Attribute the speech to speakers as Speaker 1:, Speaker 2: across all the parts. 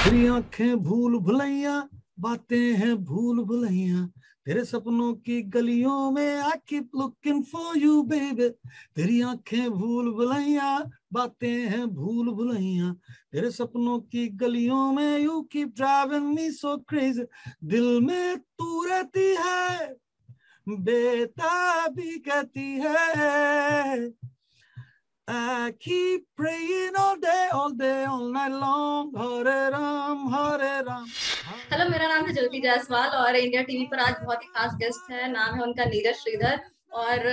Speaker 1: तेरी आंखें भूल भुलैया, बातें हैं भूल भुलैया, तेरे सपनों की गलियों में I keep looking for you baby। तेरी आंखें भूल भुलैया, बातें हैं भूल भुलैया, तेरे सपनों की गलियों में you keep driving me so crazy। दिल में तू रहती है, बेताबी कहती है, I keep praying all day, all night long, Hare Ram, Hare Ram।
Speaker 2: Hello, मेरा नाम है ज्योति जायसवाल और इंडिया टीवी पर आज बहुत ही खास गेस्ट है। नाम है उनका नीरज श्रीधर। और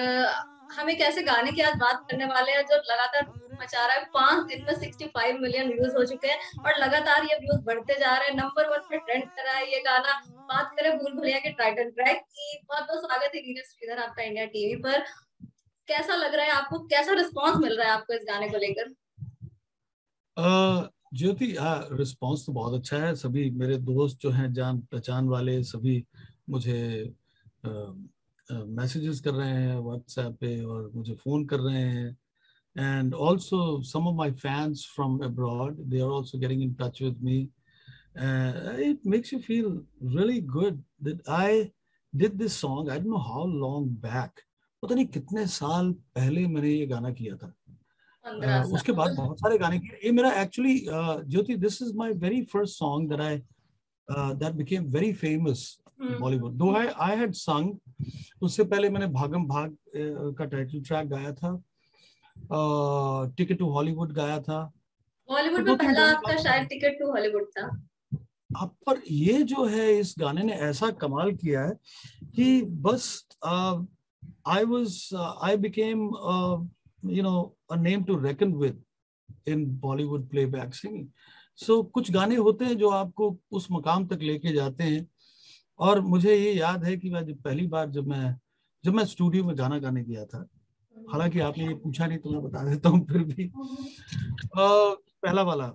Speaker 2: हम एक ऐसे गाने की आज बात करने वाले हैं जो लगातार मचा रहा है। 5 दिन में 65 मिलियन व्यूज हो चुके हैं और लगातार ये व्यूज बढ़ते जा रहे हैं। नंबर 1 पे ट्रेंड कर रहा है ये गाना। बात करें भूल भुलैया के टाइटल ट्रैक की। बहुत बहुत स्वागत है नीरज श्रीधर आपका इंडिया टीवी पर। कैसा लग रहा है आपको, कैसा रिस्पॉन्स मिल रहा है आपको इस गाने को लेकर?
Speaker 1: ज्योति, हाँ, रिस्पांस तो बहुत अच्छा है। सभी मेरे दोस्त जो हैं, जान पहचान वाले, सभी मुझे मैसेजेस कर रहे हैं व्हाट्सएप पे और मुझे फोन कर रहे हैं। And also some of my fans from abroad, they are also getting in touch with me. It makes you feel really good that I did this song. I don't know how long back, पता नहीं कितने साल पहले मैंने ये गाना किया था।
Speaker 2: 15
Speaker 1: उसके बाद
Speaker 2: साल
Speaker 1: बहुत सारे गाने किए। ये मेरा actually, Jyoti, this is my very first song that I that became very famous Bollywood. दो आई हैड संग, उससे पहले मैंने भागम भाग का टाइटल ट्रैक गाया था, टिकट टू हॉलीवुड गाया था। तो
Speaker 2: बॉलीवुड
Speaker 1: दो
Speaker 2: में
Speaker 1: तीन
Speaker 2: पहला
Speaker 1: गाने
Speaker 2: आपका
Speaker 1: गाए थे।
Speaker 2: शायद टिकट टू हॉलीवुड था।
Speaker 1: अब पर ये जो है, इस गाने ने ऐसा कमाल किया है कि बस I was I became you know a name to reckon with in Bollywood playback singing. So कुछ गाने होते हैं जो आपको उस मकाम तक लेके जाते हैं। और मुझे ये याद है कि मैं जब पहली बार जब मैं स्टूडियो में गाना गाने गया था, हालांकि आपने ये पूछा नहीं तो मैं बता देता हूँ फिर भी। पहला वाला,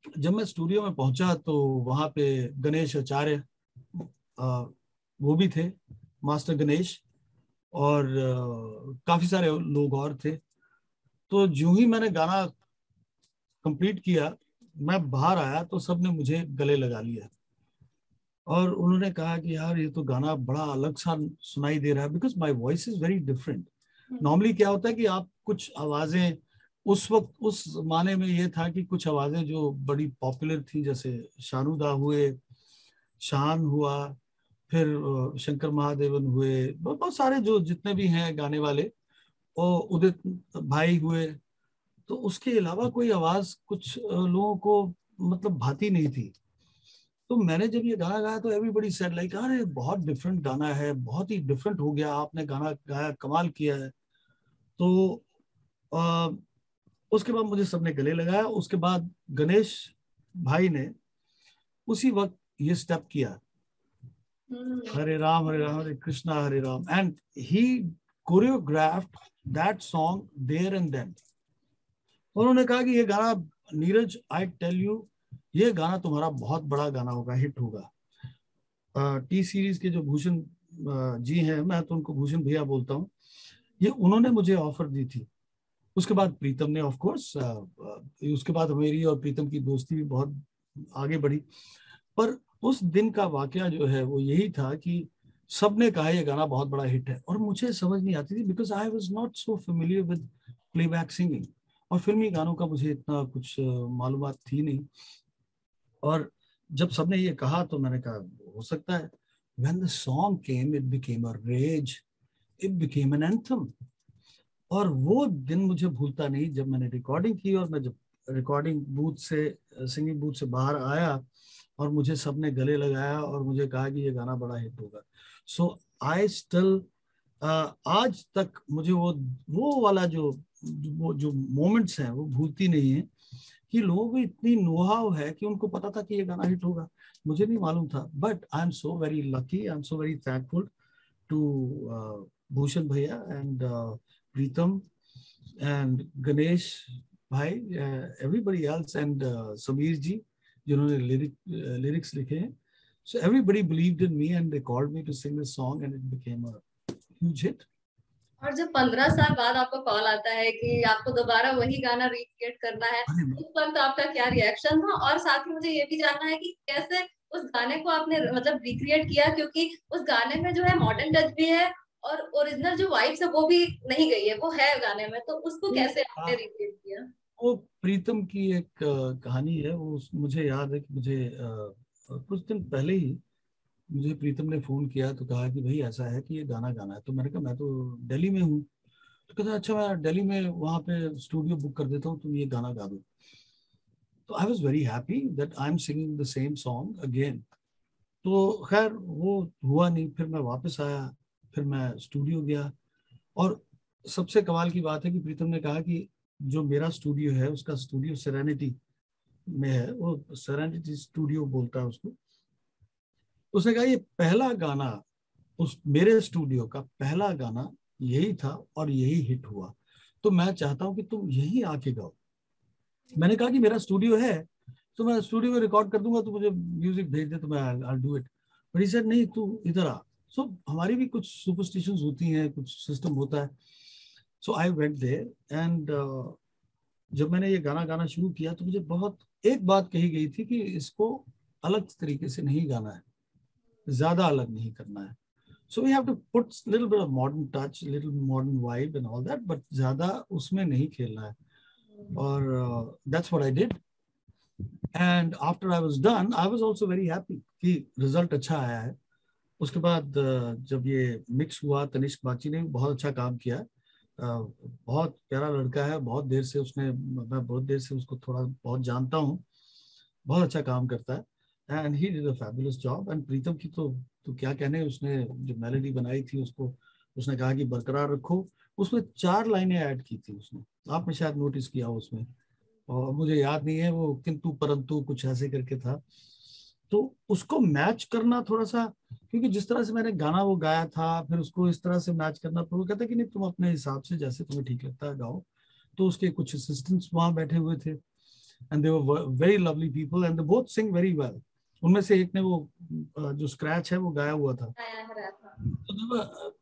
Speaker 1: जब मैं स्टूडियो में पहुंचा तो वहां पे गणेश आचार्य, अ, वो भी थे, मास्टर गणेश, और काफी सारे लोग और थे। तो जो ही मैंने गाना कंप्लीट किया, मैं बाहर आया तो सबने मुझे गले लगा लिया और उन्होंने कहा कि यार ये तो गाना बड़ा अलग सा सुनाई दे रहा है, because my voice is very different. Normally क्या होता है कि आप कुछ आवाजें, उस वक्त उस जमाने में ये था कि कुछ आवाजें जो बड़ी पॉपुलर थी, जैसे शानुदा हुए, शान हुआ, फिर शंकर महादेवन हुए, बहुत सारे जो जितने भी हैं गाने वाले, और उदित भाई हुए। तो उसके अलावा कोई आवाज कुछ लोगों को मतलब भाती नहीं थी। तो मैंने जब ये गाना गाया तो एवरीबॉडी सेड लाइक, अरे बहुत डिफरेंट गाना है, बहुत ही डिफरेंट हो गया, आपने गाना गाया, कमाल किया है। तो आ, उसके बाद मुझे सबने गले लगाया। उसके बाद गणेश भाई ने उसी वक्त ये स्टेप किया, Hare Ram Hare Krishna Hare Ram, and he choreographed that song there and then. उन्होंने कहा कि ये गाना, नीरज आई टेल यू, ये गाना तुम्हारा बहुत बड़ा गाना होगा, हिट होगा। टी सीरीज के जो भूषण जी हैं, मैं तो उनको भूषण भैया बोलता हूँ, ये उन्होंने मुझे ऑफर दी थी। उसके बाद प्रीतम ने, ऑफ कोर्स, उसके बाद मेरी और प्रीतम की दोस्ती भी बहुत आगे बढ़ी। पर उस दिन का वाकया जो है वो यही था कि सबने कहा ये गाना बहुत बड़ा हिट है, और मुझे समझ नहीं आती थी, because I was not so familiar with playback singing, और फिल्मी गानों का मुझे इतना कुछ मालूमात थी नहीं। और जब सबने ये कहा तो मैंने कहा हो सकता है। When the song came, it became a rage, it became an anthem। और वो दिन मुझे भूलता नहीं, जब मैंने रिकॉर्डिंग की और मैं जब रिकॉर्डिंग बूथ से, सिंगिंग बूथ से बाहर आया और मुझे सबने गले लगाया और मुझे कहा कि ये गाना बड़ा हिट होगा। सो आई स्टिल, आज तक मुझे वो वाला जो मोमेंट्स हैं वो भूलती नहीं है, कि लोगों को इतनी नोहाव है कि उनको पता था कि ये गाना हिट होगा। मुझे नहीं मालूम था, but I am so very lucky, I am so very thankful to Bhushan भैया एंड प्रीतम एंड गणेश भाई, everybody else, and Sameer ji, जिन्होंने लिरिक्स लिखे हैं। So everybody believed in me and they called me to sing this song and it became a huge hit.
Speaker 2: और जब 15 साल बाद आपको कॉल आता है कि आपको दोबारा वही गाना रिक्रिएट करना है,
Speaker 1: अरे
Speaker 2: उस वक्त आपका क्या रिएक्शन था? और साथ ही मुझे ये भी जानना है कि कैसे उस गाने को आपने मतलब रिक्रिएट किया, क्योंकि उस गाने में जो है मॉडर्न टच भी है और ओरिजिनल जो वाइब्स है वो भी नहीं गई है, वो है गाने में, तो उसको कैसे आपने रिक्रिएट किया?
Speaker 1: वो प्रीतम की एक कहानी है। वो मुझे याद है कि मुझे कुछ दिन पहले ही मुझे प्रीतम ने फोन किया तो कहा कि भाई ऐसा है कि ये गाना गाना है। तो मैंने कहा मैं तो दिल्ली में हूँ। तो कहता अच्छा मैं दिल्ली में वहाँ पे स्टूडियो बुक कर देता हूँ, तुम ये गाना गा दो। तो I was very happy that I am singing the same song again. तो खैर वो हुआ नहीं। फिर मैं वापस आया, फिर मैं स्टूडियो गया। और सबसे कमाल की बात है कि प्रीतम ने कहा कि जो मेरा स्टूडियो है उसका स्टूडियो सेरेनिटी में है, वो सेरेनिटी स्टूडियो बोलता है उसको। उसने कहा ये पहला गाना, उस मेरे स्टूडियो का पहला गाना यही था और यही हिट हुआ, तो मैं चाहता हूं कि तुम यही आके गाओ। मैंने कहा कि मेरा स्टूडियो है तो मैं स्टूडियो में रिकॉर्ड कर दूंगा, तो मुझे म्यूजिक भेज दे तो मैं I do it. But he said नहीं, तू इधर आ। सो हमारी भी कुछ सुपरस्टिशंस होती हैं, कुछ सिस्टम होता है। सो आई वेंट देयर एंड जब मैंने ये गाना गाना शुरू किया तो मुझे बहुत एक बात कही गई थी कि इसको अलग तरीके से नहीं गाना है, ज्यादा अलग नहीं करना है। So we have to put little bit of modern touch, little modern vibe and all that, but ज्यादा उसमें नहीं खेलना है। और that's what I did. And after I was done, I was also very happy कि result अच्छा आया है। उसके बाद जब ये मिक्स हुआ, तनिष्क बाची ने बहुत अच्छा काम किया। बहुत प्यारा लड़का है, बहुत देर से उसने, मैं बहुत देर से उसको थोड़ा बहुत जानता हूँ। बहुत अच्छा काम करता है and he did a fabulous job. And Pritam की तो क्या कहने, उसने जो मेलोडी बनाई थी उसको उसने कहा कि बरकरार रखो। उसमें 4 लाइनें ऐड की थी उसने, आपने शायद नोटिस किया हो उसमें, और मुझे याद नहीं है वो किंतु परंतु कुछ ऐसे करके था। तो उसको मैच करना थोड़ा सा, क्योंकि जिस तरह से मैंने गाना वो गाया था फिर उसको इस तरह से मैच करना, फिर वो कहता कि नहीं तुम अपने हिसाब से जैसे तुम्हें ठीक लगता है गाओ। तो उसके कुछ असिस्टेंट्स वहां बैठे हुए थे and they were very lovely people and they both Singh very well. उनमें से एक ने वो जो स्क्रैच है वो गाया हुआ था।
Speaker 2: आया है था।
Speaker 1: तो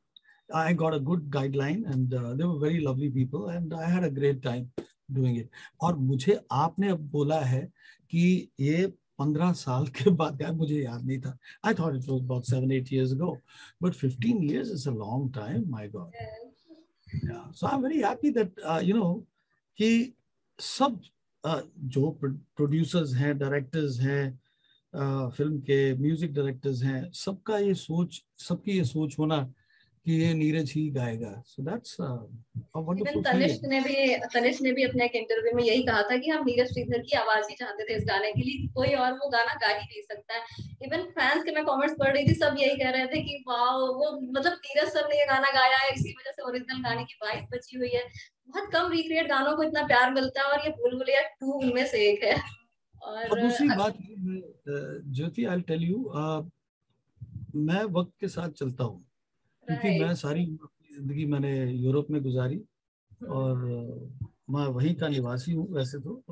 Speaker 1: I got a good guideline and they were very lovely people and I had a great time doing it. और मुझे आपने अब बोला है कि ये 15 साल के बाद गाया, मुझे याद नहीं था। I thought it was about 7-8 years ago, but 15 years is a long time, my God. Yeah, so I'm very happy that कि सब जो प्रोड्यूसर्स हैं, डायरेक्टर्स हैं, फिल्म के म्यूजिक डायरेक्टर्स हैं, सबका ये सोच, सबकी ये सोच होना कि ये नीरज ही गाएगा। So that's a
Speaker 2: even
Speaker 1: wonderful feeling.
Speaker 2: Tanishk ने भी अपने एक इंटरव्यू में यही कहा था कि हम नीरज श्रीधर की आवाज ही चाहते थे इस गाने के लिए, कोई और वो गाना गा ही नहीं सकता है। इवन फैंस के मैं कमेंट्स पढ़ रही थी, सब यही कह रहे थे कि वाह, वो मतलब नीरज सर ने ये गाना गाया है, इसी वजह से ओरिजिनल गाने की वाइब बची हुई है। बहुत कम रिक्रिएट गानों को इतना प्यार मिलता है और ये भूल भुलैया 2 उनमें से एक है। और
Speaker 1: और दूसरी बात ज्योति, आई टेल यू, मैं वक्त के साथ चलता हूँ, क्योंकि मैं
Speaker 2: राइट।
Speaker 1: सारी अपनी जिंदगी मैंने यूरोप में गुजारी और मैं वहीं का निवासी हूँ वैसे तो।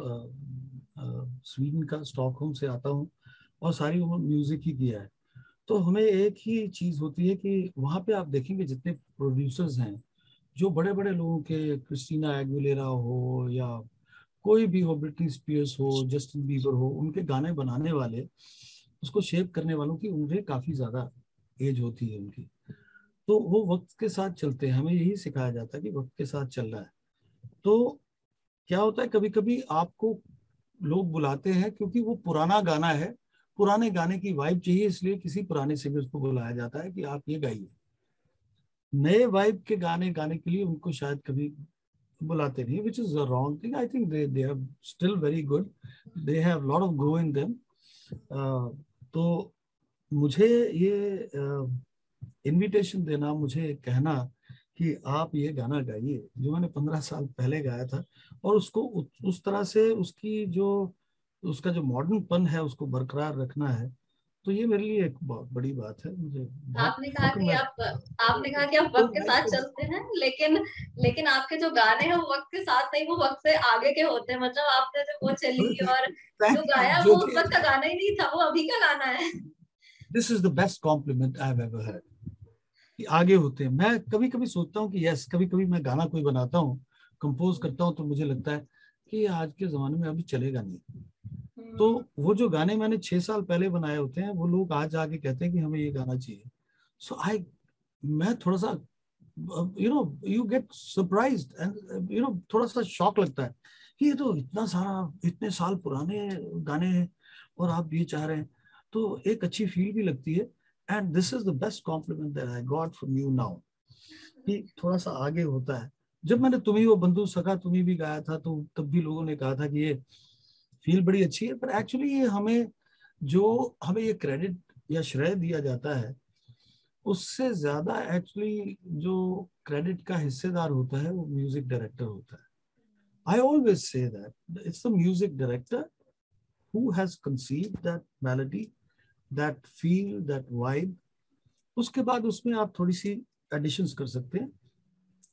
Speaker 1: स्वीडन का स्टॉकहोम से आता हूँ और सारी उम्र म्यूजिक ही किया है। तो हमें एक ही चीज होती है कि वहां पे आप देखेंगे जितने प्रोड्यूसर्स हैं, जो बड़े बड़े लोगों के, क्रिस्टीना एगुलेरा हो या कोई भी हो, ब्रिटनी स्पीयर्स हो, जस्टिन बीबर हो, उनके गाने बनाने वाले, उसको शेप करने वालों की उम्रें काफी ज्यादा एज होती है उनकी। तो वो वक्त के साथ चलते हैं, हमें यही सिखाया जाता है कि वक्त के साथ चल रहा है। तो क्या होता है, कभी कभी आपको लोग बुलाते हैं क्योंकि वो पुराना गाना है, पुराने गाने की वाइब चाहिए, इसलिए किसी पुराने सिंगर को बुलाया जाता है कि आप ये गाइए। नए वाइब के गाने गाने के लिए उनको शायद कभी बुलाते नहीं, which is a wrong thing. I think they are still very good, they have lot of go in them. तो मुझे ये इनविटेशन देना, मुझे कहना कि आप ये गाना गाइए जो मैंने 15 साल पहले गाया था, और उसको उस तरह से उसकी जो उसका जो मॉडर्न पन है उसको बरकरार रखना है, तो ये मेरे लिए एक बहुत बड़ी बात है। मुझे बहुत
Speaker 2: आपने कहा
Speaker 1: फक्र
Speaker 2: कि
Speaker 1: महसूस
Speaker 2: आपने कहा कि आप वक्त के साथ चलते हैं, लेकिन लेकिन आपके जो गाने हैं वो वक्त के साथ नहीं, वो वक्त से आगे के होते हैं। मतलब आपने जो वो चली और जो
Speaker 1: थैंक यू
Speaker 2: गाया वो उस
Speaker 1: ज्योति,
Speaker 2: वक्त का गाना ही नहीं था, वो अभी का गाना है।
Speaker 1: This is the best compliment I have ever heard. कि आगे होते हैं। मैं कभी कभी सोचता हूँ कि यस, कभी कभी मैं गाना कोई बनाता हूँ, कंपोज करता हूँ, तो मुझे लगता है कि आज के ज़माने में अभी चलेगा नहीं। तो वो जो गाने मैंने 6 साल पहले बनाए होते हैं, वो लोग आज आके कहते हैं कि हमें ये गाना चाहिए। सो मैं थोड़ा सा यू गेट सरप्राइज्ड एंड थोड़ा सा शॉक लगता है कि ये तो इतना सारा, इतने साल पुराने गाने हैं और आप ये चाह रहे हैं। तो एक अच्छी फील भी लगती है। And this is the best compliment that I got from you now, कि थोड़ा सा आगे होता है। जब मैंने तुम्ही वो बंधु सखा तुम्ही भी गाया था, तो तब भी लोगों ने कहा था कि ये फील बड़ी अच्छी है, पर एक्चुअली ये हमें ये क्रेडिट या श्रेय दिया जाता है, उससे ज्यादा एक्चुअली जो क्रेडिट का हिस्सेदार होता है वो म्यूजिक डायरेक्टर होता है। I always say that it's the music director who has conceived that melody, that feel, that vibe. उसके बाद उसमें आप थोड़ी सी एडिशंस कर सकते हैं,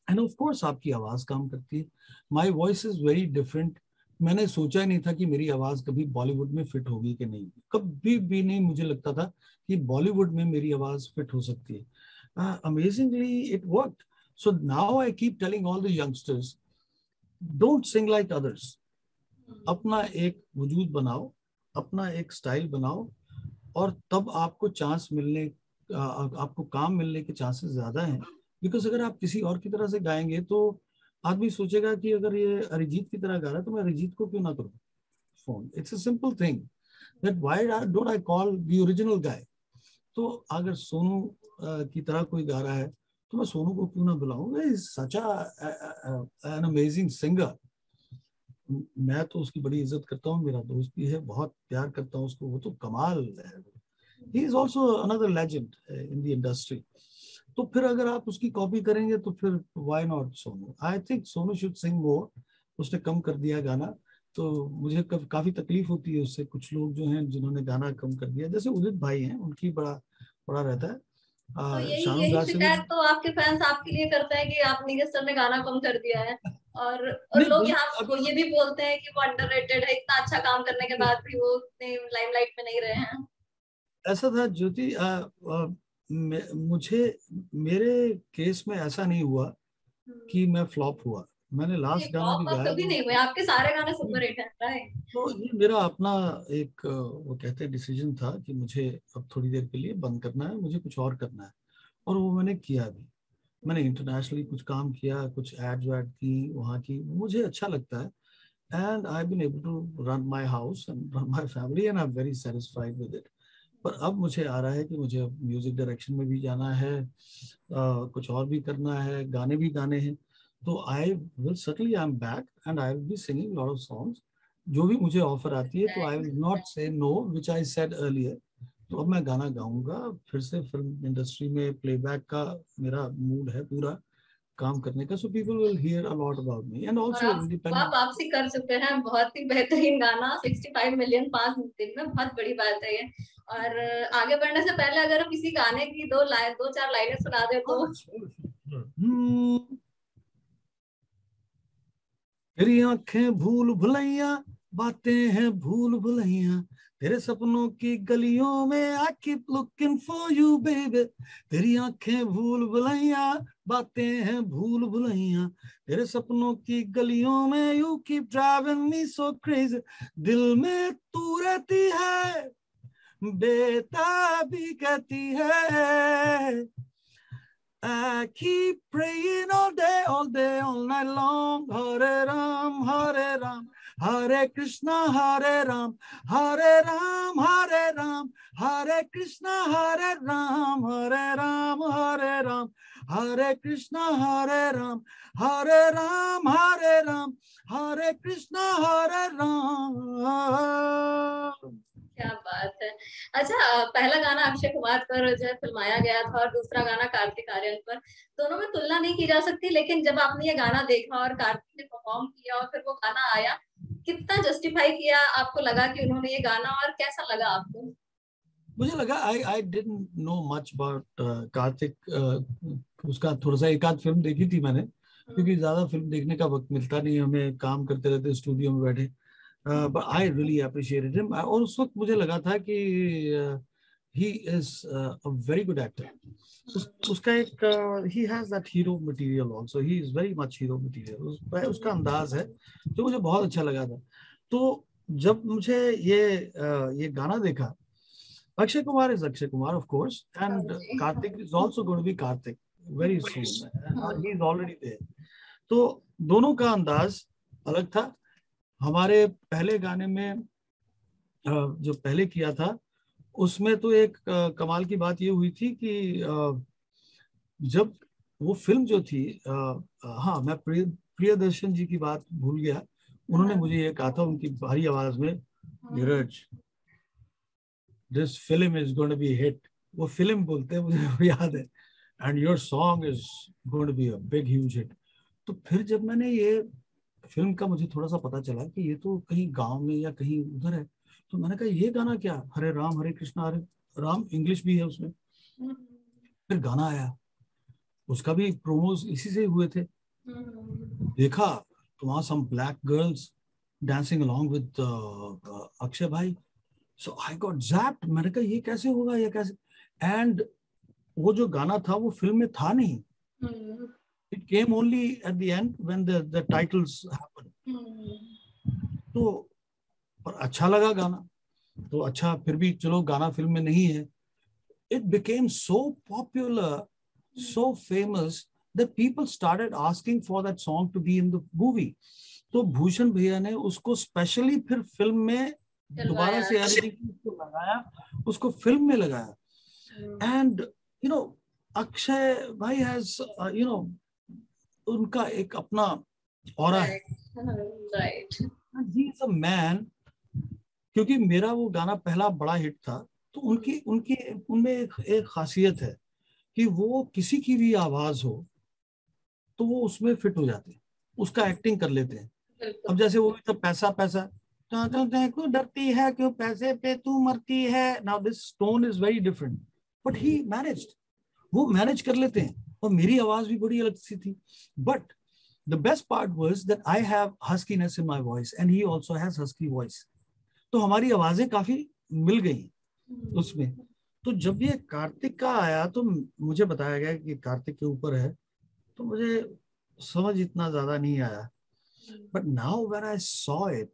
Speaker 1: एंड ऑफ कोर्स आपकी आवाज काम करती है। My voice is very different. मैंने सोचा ही नहीं था कि मेरी आवाज कभी बॉलीवुड में फिट होगी कि नहीं, कभी भी नहीं मुझे लगता था कि बॉलीवुड में मेरी आवाज फिट हो सकती है। Amazingly it worked. So now I keep telling all the youngsters, don't sing like others. अपना एक वजूद बनाओ, अपना एक स्टाइल बनाओ, और तब आपको चांस मिलने, आपको काम मिलने के चांसेस ज्यादा हैं। बिकॉज अगर आप किसी और की तरह से गाएंगे तो आदमी सोचेगा कि अगर ये अरिजीत की तरह गा रहा है तो मैं अरिजीत को क्यों ना करूं phone. It's a simple thing that why don't I call the original guy. तो अगर सोनू की तरह कोई गा रहा है तो मैं सोनू को क्यों ना बुलाऊं। Is such an amazing singer. मैं तो उसकी बड़ी इज्जत करता हूँ, मेरा दोस्त भी है, बहुत प्यार करता हूँ उसको, वो तो कमाल है। He is also another legend in the industry. तो फिर अगर आप उसकी कॉपी करेंगे तो फिर why not Sonu. I think Sonu should sing more. उसने कम कर दिया गाना, तो मुझे काफी तकलीफ होती है उससे। कुछ लोग जो हैं जिन्होंने गाना कम कर दिया, जैसे उदित भाई हैं, उनकी बड़ा बड़ा रहता
Speaker 2: तो
Speaker 1: है।
Speaker 2: यही
Speaker 1: शानू
Speaker 2: यही
Speaker 1: दा से भी
Speaker 2: शिकायत तो आपके फैंस आपके लिए करते हैं कि आप नीरज सर ने गाना कम कर दिया है। और
Speaker 1: नहीं
Speaker 2: लोग
Speaker 1: भाई,
Speaker 2: यहाँ
Speaker 1: अगर
Speaker 2: ये भी बोलते हैं कि वो अंडररेटेड है, इतना अच्छा काम करने के बाद भी वो उतने लाइमलाइट में नहीं रहे हैं।
Speaker 1: ऐसा था ज्योति, मुझे, मेरे केस में ऐसा नहीं हुआ कि मैं फ्लॉप हुआ। मैंने लास्ट गाना भी
Speaker 2: फ्लॉप आप
Speaker 1: गाया
Speaker 2: कभी
Speaker 1: तो
Speaker 2: नहीं हुए, आपके सारे गाने सुपर हिट हैं, राइट।
Speaker 1: तो ये मेरा अपना एक वो कहते हैं डिसीजन था कि मुझे अब थोड़ी देर के लिए बंद करना है, मुझे कुछ और करना है। और वो मैंने किया भी। मैंने इंटरनेशनली कुछ काम किया, कुछ एड्स वैड की वहाँ की, मुझे अच्छा लगता है। And I been able to run my house and run my family and I am very satisfied with it. पर अब मुझे आ रहा है कि मुझे अब म्यूजिक डायरेक्शन में भी जाना है, कुछ और भी करना है, गाने भी गाने हैं। तो I will certainly, I am back and I will be singing lot of songs. जो भी मुझे ऑफर आती है तो I will not say no, which I said earlier. तो अब मैं गाना गाऊंगा फिर से। फिल्म इंडस्ट्री में प्लेबैक का मेरा मूड है पूरा काम करने का। So people will hear a lot about me and
Speaker 2: और
Speaker 1: आल्सो
Speaker 2: आप
Speaker 1: इंडिपेंडेंट।
Speaker 2: वापसी कर चुके हैं, बहुत ही बेहतरीन गाना, 65 मिलियन 5 दिन में, बहुत बड़ी बात है ये। और आगे बढ़ने से पहले अगर हम किसी गाने की दो चार लाइनें सुना दे तो।
Speaker 1: तेरी आंखें भूल भुलैया, बातें हैं भूल भुलैया, तेरे सपनों की गलियों में I keep looking for you baby. तेरी आंखें भूल भुलैया, बातें हैं भूल भुलैया, तेरे सपनों की गलियों में you keep driving me so crazy. दिल में तू रहती है, बेताबी कहती है। I keep praying all day, all night long. Hare Ram, Hare Ram, Hare Krishna, Hare Ram, Hare Ram, Hare Ram, Hare Krishna, Hare Ram, Hare Ram, Hare Ram, Hare Krishna, Hare Ram, Hare Ram, Hare Ram, Hare Krishna, Hare Ram.
Speaker 2: क्या बात है। अच्छा, पहला गाना अक्षय कुमार पर जो है फिल्माया गया था और दूसरा गाना कार्तिक आर्यन पर, दोनों में तुलना नहीं की जा सकती, लेकिन जब आपने ये गाना देखा और कार्तिक ने परफॉर्म किया और फिर वो गाना आया, कितना जस्टिफाई किया आपको लगा कि उन्होंने ये गाना, और कैसा लगा आपको?
Speaker 1: मुझे लगा I didn't know much about Kartik. उसका थोड़ा सा एक आध फिल्म देखी थी मैंने, क्योंकि ज्यादा फिल्म देखने का वक्त मिलता नहीं, हमें काम करते रहते स्टूडियो में बैठे। But I really appreciated him. और उस वक्त मुझे लगा था कि he is a very good actor. उसका एक he has that hero material also. He is very much hero material. उसका अंदाज है जो मुझे बहुत अच्छा लगा था. तो जब मुझे ये गाना देखा, Akshay Kumar is Akshay Kumar, of course, and Karthik is also going to be Karthik very soon. He is already there. तो दोनों का अंदाज अलग था. हमारे पहले गाने में जो पहले किया था उसमें तो एक कमाल की बात ये हुई थी कि जब वो फिल्म जो थी, हाँ मैं प्रियदर्शन जी की बात भूल गया. उन्होंने मुझे ये कहा था उनकी भारी आवाज में, Neeraj this film is going to be hit. वो फिल्म बोलते हैं, मुझे याद है, and your song is going to be a big huge hit. तो फिर जब मैंने ये फिल्म का मुझे थोड़ा सा पता चला कि ये तो कहीं गांव में या कहीं उधर है, तो मैंने कहा ये गाना क्या, हरे राम हरे कृष्णा हरे राम, इंग्लिश भी है उसमें. फिर गाना आया, उसका भी प्रोमोज इसी से हुए थे. देखा तो वहां some black girls dancing along with Akshay भाई. So I got zapped. मैंने कहा ये कैसे होगा, ये कैसे. एंड वो जो गाना था वो फिल्म में था नहीं. It came only at the end when the titles happened. तो पर अच्छा लगा गाना. तो अच्छा, फिर भी चलो गाना फिल्म में नहीं है. It became so popular, so famous that people started asking for that song to be in the movie. तो भूषण भैया ने उसको स्पेशली फिर फिल्म में दोबारा से उसको लगाया, उसको फिल्म में लगाया. And you know, Akshay bhai has उनका एक अपना ऑरा है. He is a man. क्योंकि मेरा वो गाना पहला बड़ा हिट था, तो उनमें एक खासियत है कि वो किसी की भी आवाज हो तो वो उसमें फिट हो जाते हैं, उसका एक्टिंग कर लेते हैं. अब जैसे वो तो पैसा पैसा क्यों डरती है, क्यों पैसे पे तू मरती है. Now this tone is very different, but he managed. वो मैनेज कर लेते हैं. और मेरी आवाज भी बड़ी अलग सी थी. But the best part was that I have huskiness in my voice and he also has husky voice. तो हमारी आवाजें काफी मिल गई उसमें. तो जब ये कार्तिक का आया तो मुझे बताया गया कि कार्तिक के ऊपर है, तो मुझे समझ इतना ज्यादा नहीं आया. But now when I saw it,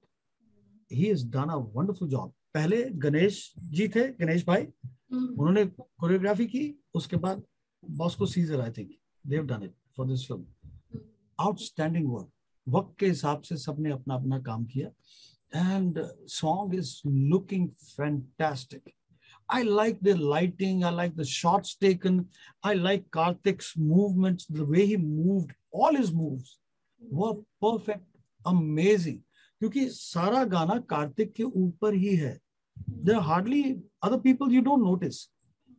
Speaker 1: he has done a wonderful job. पहले गणेश जी थे, गणेश भाई, उन्होंने कोरियोग्राफी की. उसके बाद Bosco Caesar, I think they have done it for this film. Outstanding work. वक्त के हिसाब से सबने अपना अपना काम किया. And song is looking fantastic. I like the lighting. I like the shots taken. I like Karthik's movements, the way he moved. All his moves were perfect, amazing. क्योंकि सारा गाना कार्तिक के ऊपर ही है. There are hardly other people you don't notice.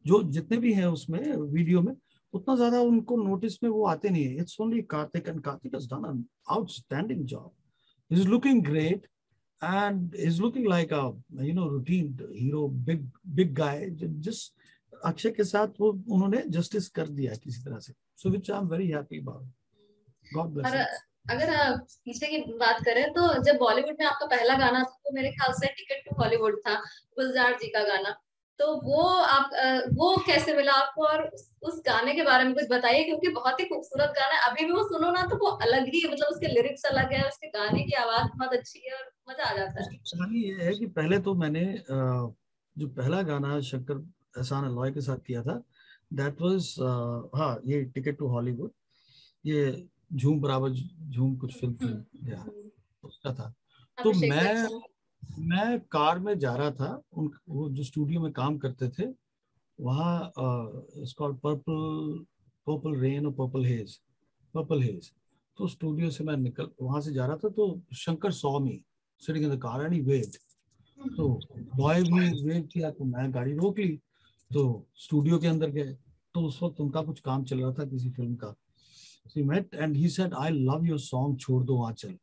Speaker 1: जो जितने भी हैं उसमें वीडियो में, उतना ज्यादा उनको नोटिस में वो आते नहीं है. It's only Karthik, and Karthik has done an outstanding job. He's looking great. And is looking like a routine hero, big guy. Just Akshay के साथ वो उन्होंने जस्टिस कर दिया किसी तरह से. So which I'm very happy about. God bless him.
Speaker 2: अगर आप पीछे की बात करें तो जब बॉलीवुड में आपका पहला गाना था तो मेरे ख्याल से टिकट टू हॉलीवुड था, गुलजार जी का गाना. तो वो कैसे मिला आपको, और उस गाने के बारे में कुछ बताइए, क्योंकि बहुत ही खूबसूरत गाना है. अभी भी वो सुनो ना तो वो अलग ही, मतलब उसके लिरिक्स अलग है, उसके गाने की आवाज बहुत अच्छी है और मजा आ जाता है.
Speaker 1: कहानी ये है कि पहले तो मैंने जो पहला गाना शंकर एहसान अल्लाह के साथ किया था, दैट वाज हाँ ये टिकट टू हॉलीवुड. ये झूम बराबर झूम कुछ फिल्म उसका था. तो मैं कार में जा रहा था. वो जो स्टूडियो में काम करते थे वहाँ, इट्स कॉल्ड पर्पल रेन और पर्पल हेज. तो स्टूडियो से मैं वहां से जा रहा था, तो Shankar saw me sitting in the car and he waived. तो बॉय भी वेव किया, तो मैं गाड़ी रोक ली. तो स्टूडियो के अंदर गए, तो उस वक्त उनका कुछ काम चल रहा था किसी फिल्म का. So he met and he said, I love your song, छोड़ दो आंचल.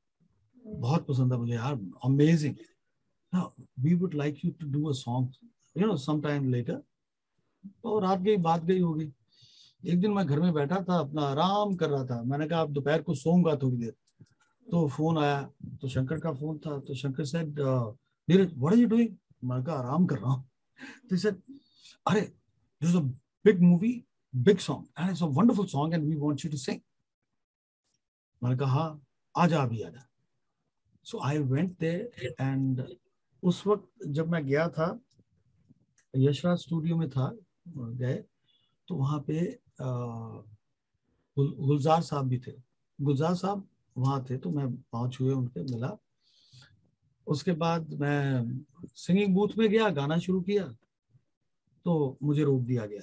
Speaker 1: बहुत पसंद है मुझे यार, amazing. Now we would like you to do a song, sometime later. तो रात गई बात गई होगी. एक दिन मैं घर में बैठा था, अपना आराम कर रहा था. मैंने कहा अब दोपहर को सोऊंगा थोड़ी देर. तो फोन आया, तो शंकर का फोन था. तो Shankar said, Neeraj, what are you doing? मैंने कहा आराम कर रहा हूँ. तो he said, अरे this is a big movie, big song and it's a wonderful song and we want you to sing. मैंने कहा हाँ, आजा अभी आजा। So I went there and उस वक्त जब मैं गया था, यशराज स्टूडियो में था, गए तो वहाँ पे गुलजार साहब भी थे। गुलजार साहब वहाँ थे, तो मैं पाँव छुए उनके, मिला। उसके बाद मैं सिंगिंग बूथ में गया, गाना शुरू किया तो मुझे रोक दिया गया।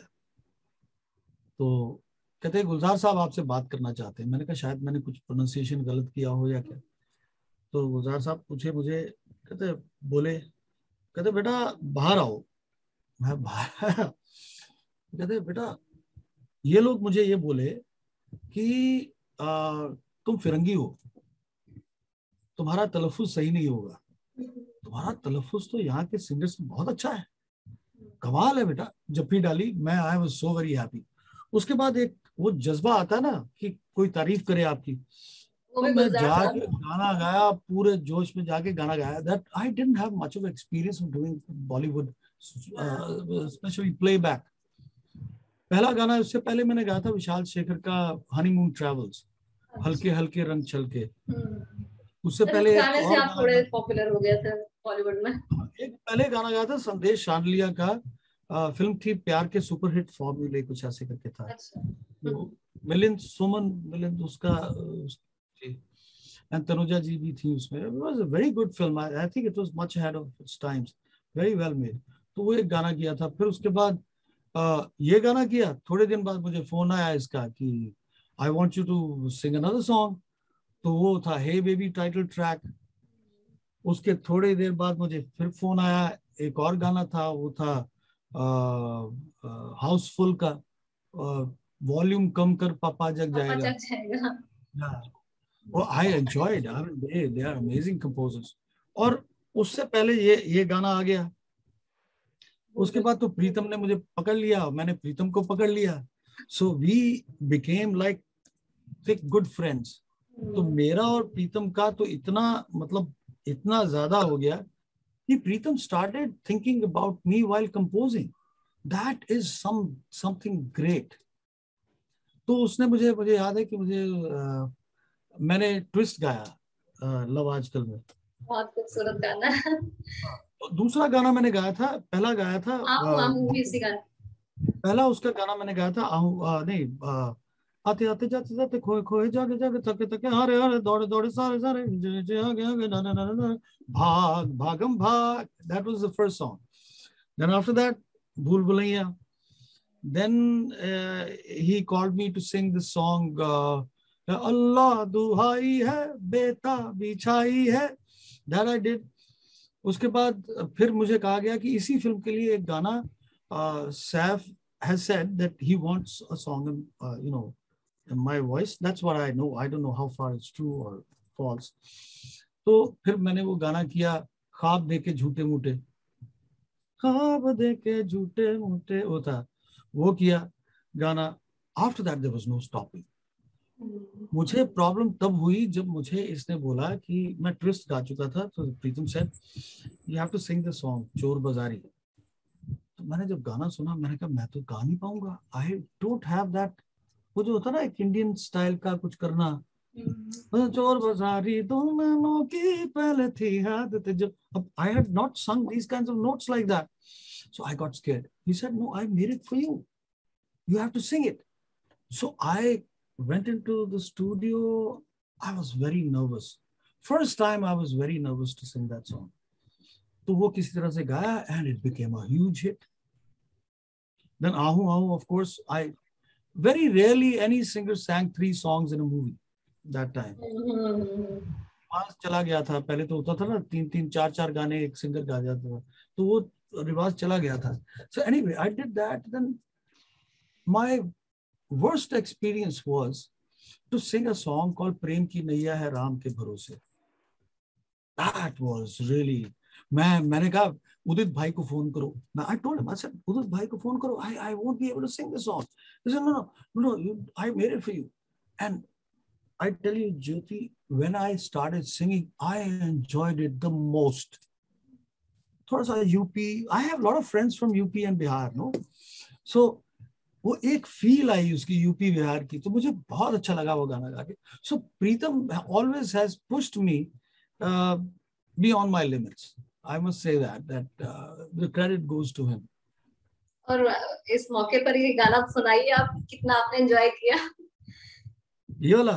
Speaker 1: तो कहते हैं गुलजार साहब आपसे बात करना चाहते हैं। मैंने कहा शायद मैंने कुछ प्रोनाउंसिएशन गलत किया हो या क्या। तो गुलजार साहब पूछे मुझे, कहते बोले, कहते बेटा बाहर आओ। मैं बाहर आया। कहते बेटा ये लोग मुझे ये बोले कि तुम फिरंगी हो, तुम्हारा तलफ्फुज सही नहीं होगा। तुम्हारा तलफ्फुज तो यहाँ के सिंगर्स में बहुत अच्छा है, कमाल है बेटा। जप्पी डाली, मैं I was so very happy. उसके बाद एक वो जज्बा आता है ना कि कोई तारीफ करे आपकी।
Speaker 2: वो
Speaker 1: तो
Speaker 2: भी
Speaker 1: मैं
Speaker 2: गुलजार
Speaker 1: जाके
Speaker 2: साहब।
Speaker 1: गाना गाया, पूरे जोश में जाके गाना गाया। That I didn't have much of experience of doing Bollywood, specially playback. पहला गाना उससे पहले मैंने गाया था विशाल शेखर का हनीमून ट्रेवल्स, हल्के
Speaker 2: अच्छा।
Speaker 1: हल्के रंग छलके।
Speaker 2: हम्म।
Speaker 1: उससे
Speaker 2: बस उस
Speaker 1: पहले एक
Speaker 2: गाने से
Speaker 1: और
Speaker 2: आप
Speaker 1: गाना
Speaker 2: थोड़े
Speaker 1: गाया,
Speaker 2: पॉपुलर हो गए थे बॉलीवुड में।
Speaker 1: एक पहले गाना गाया था संदेश शांडिलिया का, फिल्म थी प्यार के सुपरहिट फॉर्मूले, कुछ ऐसे करके था।
Speaker 2: अच्छा।
Speaker 1: वो मिलिंद सुमन, मिलिंद उसका थी, एंड तनुजा जी भी थी उसमें। It was a very good film, I think it was much ahead of its times, very well made. तो वो एक गाना किया था। फिर उसके बाद ये गाना किया, थोड़े दिन बाद मुझे फोन आया इसका कि I want you to sing another song. तो वो था हे बेबी टाइटल ट्रैक। उसके थोड़ी देर बाद मुझे फिर फोन आया, एक और गाना था, वो था हाउसफुल का, वॉल्यूम कम कर पापा जग
Speaker 2: पापा
Speaker 1: जाएगा।
Speaker 2: चक जाएगा।
Speaker 1: Yeah. वो I enjoyed, I mean they are amazing composers. और उससे पहले ये गाना आ गया। उसके बाद तो प्रीतम ने मुझे पकड़ लिया, मैंने प्रीतम को पकड़ लिया। So we became like thick good friends. तो मेरा और प्रीतम का तो इतना, मतलब इतना ज्यादा हो गया कि प्रीतम started thinking about me while composing. That is something great. तो उसने मुझे मुझे याद है कि मैंने ट्विस्ट गाया लव आजकल में।
Speaker 2: बहुत खूबसूरत गाना है।
Speaker 1: तो दूसरा गाना मैंने गाया था, पहला गाया था
Speaker 2: आहू आहू भी इसी गाने।
Speaker 1: पहला उसका गाना मैंने गाया था नहीं, आते आते जाते जाते खोए खोए जागे जागे थके थके हारे हारे दौड़े दौड़े सारे सारे जे जे आगे आगे ना ना ना ना Bhag Bhagam Bhag. That was the first song. Then after that Bhool Bhulaiyaa. Then he called me to sing the song अल्लाह दुहाई है बेता बिछाई है। That I did. उसके बाद फिर मुझे कहा गया कि इसी फिल्म के लिए एक गाना, Saif has said that he wants a song in, in my voice. That's what I know. I don't know how far it's true or false. तो फिर मैंने वो गाना किया, ख्वाब देके झूठे मूठे, ख्वाब देके झूठे मूठे, वो था, वो किया गाना। After that there was no stopping. मुझे प्रॉब्लम तब हुई जब मुझे इसने बोला कि मैं ट्विस्ट गा चुका था, तो Pritam said you have to sing the song Chor Bazaari. तो मैंने जब गाना सुना, मैंने कहा मैं तो गा नहीं पाऊंगा, आई डोंट हैव दैट। वो जो होता ना एक इंडियन स्टाइल का कुछ करना, चोर बाजारी दोनों की पहले थी आदत जो, अब I had not sung these kinds of notes like that. So I got scared. He said, no, I made it for you. You have to sing it. So I went into the studio. I was very nervous. First time I was very nervous to sing that song. तो वो किसी तरह से गाया and it became a huge hit. Then Ahu Ahu, of course, I very rarely any singer sang 3 songs in a movie that time. रिवाज चला गया था, पहले तो होता था ना 3 3 4 4 गाने एक सिंगर गा जाता था, तो वो रिवाज चला गया था. So anyway, I did that. Then my worst experience was to sing a song called प्रेम की नैया है राम के भरोसे. That was really, मैंने कहा उदित भाई को फोन करो. I told him, I said उदित भाई को फोन करो, I won't be able to sing the song. He said no, I made it for you. And I tell you, Jyoti, when I started singing, I enjoyed it the most. थोड़ा सा UP, I have lot of friends from UP and Bihar, no, so वो एक feel I उसकी UP Bihar की, तो मुझे बहुत अच्छा लगा वो गाना गा के. So Pritam always has pushed me beyond my limits. I must say that the credit goes to him.
Speaker 2: और इस मौके पर ये गाना सुनाइए आप, कितना आपने एंजॉय किया.
Speaker 1: ये वाला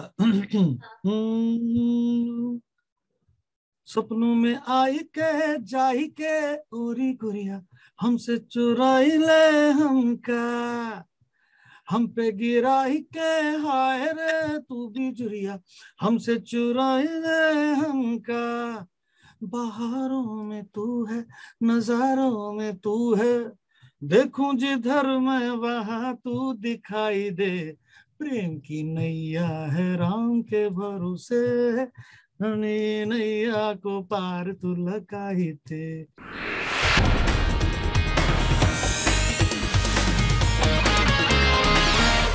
Speaker 1: सपनों में आई के जाई के उरी गुरिया, हमसे चुराई ले हमका, हम पे गिराई के हाय रे तू भी जुरिया, हमसे चुराई ले हमका, बहारों में तू है नजारों में तू है, देखूं जिधर मैं वहां तू दिखाई दे, प्रेम की नैया है राम के भरोसे, नैया को पार तू लगाई थे.